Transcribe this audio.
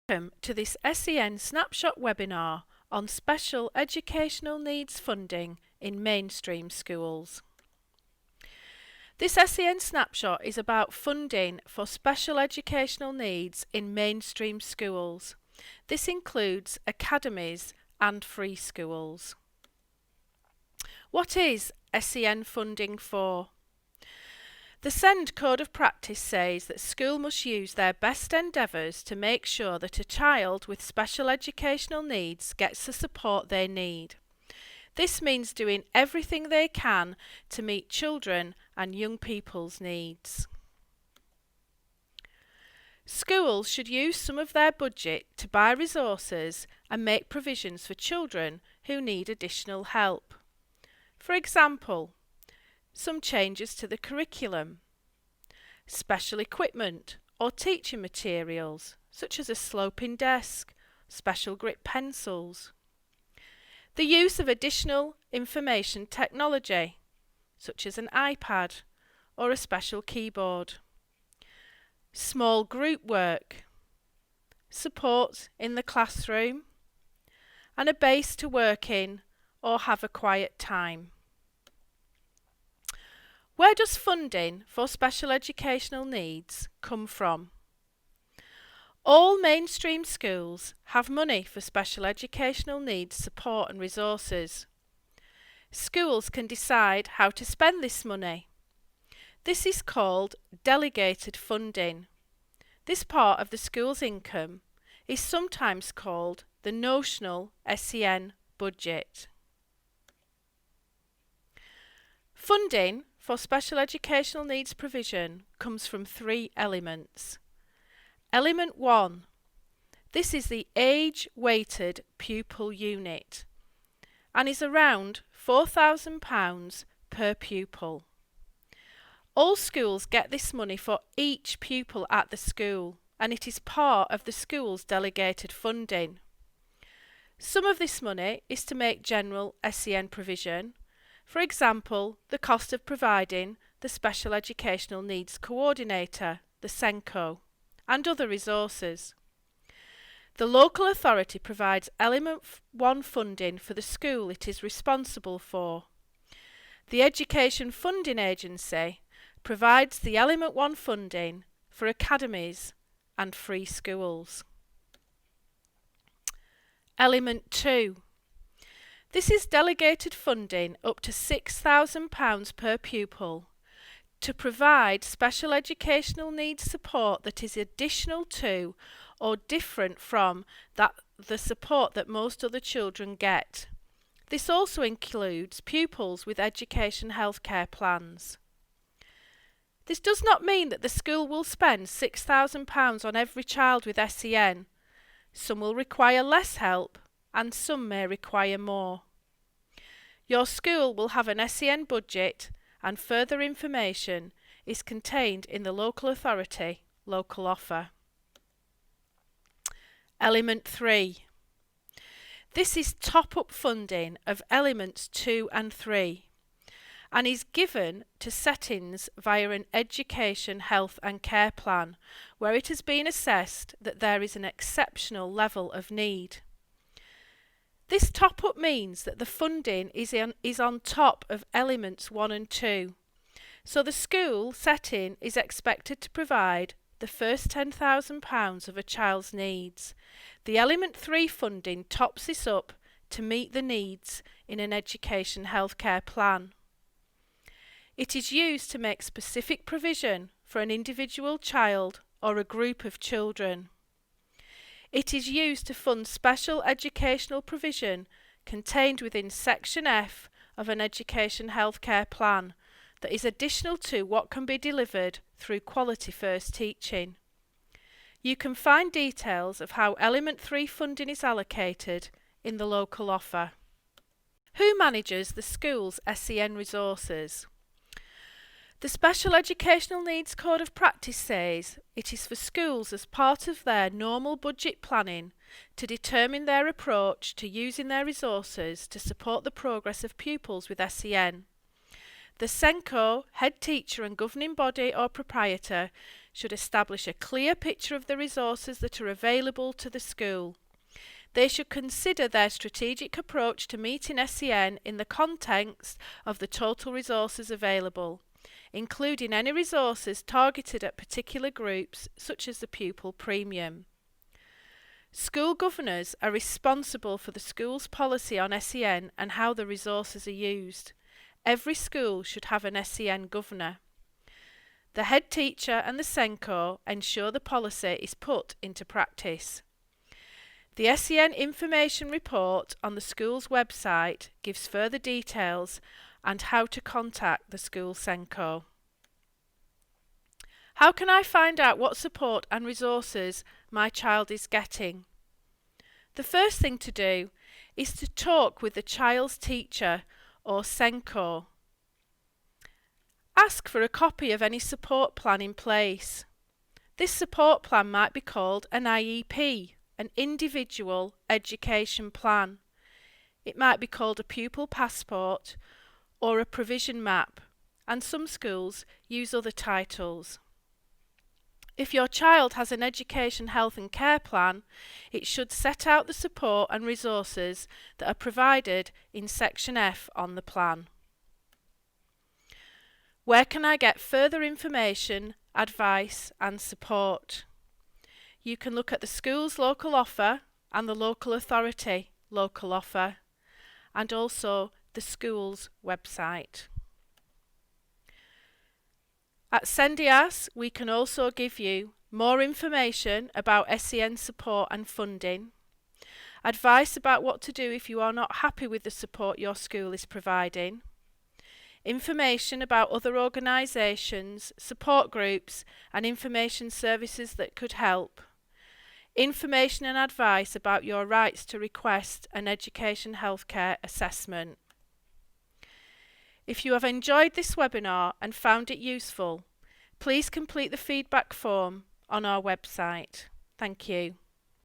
Welcome to this SEN Snapshot webinar on Special Educational Needs Funding in Mainstream Schools. This SEN Snapshot is about funding for special educational needs in mainstream schools. This includes academies and free schools. What is SEN funding for? The SEN Code of Practice says that school must use their best endeavours to make sure that a child with special educational needs gets the support they need. This means doing everything they can to meet children and young people's needs. Schools should use some of their budget to buy resources and make provisions for children who need additional help. For example, some changes to the curriculum, special equipment or teaching materials such as a sloping desk, special grip pencils, the use of additional information technology such as an iPad or a special keyboard, small group work, support in the classroom, and a base to work in or have a quiet time. Where does funding for special educational needs come from? All mainstream schools have money for special educational needs support and resources. Schools can decide how to spend this money. This is called Delegated Funding. This part of the school's income is sometimes called the notional SEN budget. Funding for special educational needs provision comes from three elements. Element 1. This is the age-weighted pupil unit and is around £4,000 per pupil. All schools get this money for each pupil at the school, and it is part of the school's delegated funding. Some of this money is to make general SEN provision. For example, the cost of providing the Special Educational Needs Coordinator, the SENCO, and other resources. The local authority provides Element 1 funding for the school it is responsible for. The Education Funding Agency provides the Element 1 funding for academies and free schools. Element 2. This is delegated funding up to £6,000 per pupil to provide special educational needs support that is additional to or different from the support that most other children get. This also includes pupils with education healthcare plans. This does not mean that the school will spend £6,000 on every child with SEN. Some will require less help and some may require more. Your school will have an SEN budget and further information is contained in the local authority local offer. Element 3. This is top-up funding of Elements 2 and 3 and is given to settings via an education, health and care plan where it has been assessed that there is an exceptional level of need. This top-up means that the funding is on top of Elements 1 and 2. So the school setting is expected to provide the first £10,000 of a child's needs. The Element 3 funding tops this up to meet the needs in an education healthcare plan. It is used to make specific provision for an individual child or a group of children. It is used to fund special educational provision contained within Section F of an education healthcare plan that is additional to what can be delivered through Quality First Teaching. You can find details of how Element 3 funding is allocated in the local offer. Who manages the school's SEN resources? The Special Educational Needs Code of Practice says it is for schools as part of their normal budget planning to determine their approach to using their resources to support the progress of pupils with SEN. The SENCO, head teacher and governing body or proprietor should establish a clear picture of the resources that are available to the school. They should consider their strategic approach to meeting SEN in the context of the total resources available, including any resources targeted at particular groups, such as the pupil premium. School governors are responsible for the school's policy on SEN and how the resources are used. Every school should have an SEN governor. The head teacher and the SENCO ensure the policy is put into practice. The SEN information report on the school's website gives further details and how to contact the school SENCO. How can I find out what support and resources my child is getting? The first thing to do is to talk with the child's teacher or SENCO. Ask for a copy of any support plan in place. This support plan might be called an IEP, an individual education plan. It might be called a pupil passport or a provision map, and some schools use other titles. If your child has an education, health and care plan, it should set out the support and resources that are provided in Section F on the plan. Where can I get further information, advice and support? You can look at the school's local offer and the local authority local offer, and also the school's website. At Sendiass, we can also give you more information about SEN support and funding, advice about what to do if you are not happy with the support your school is providing, information about other organisations, support groups and information services that could help, information and advice about your rights to request an education healthcare assessment. If you have enjoyed this webinar and found it useful, please complete the feedback form on our website. Thank you.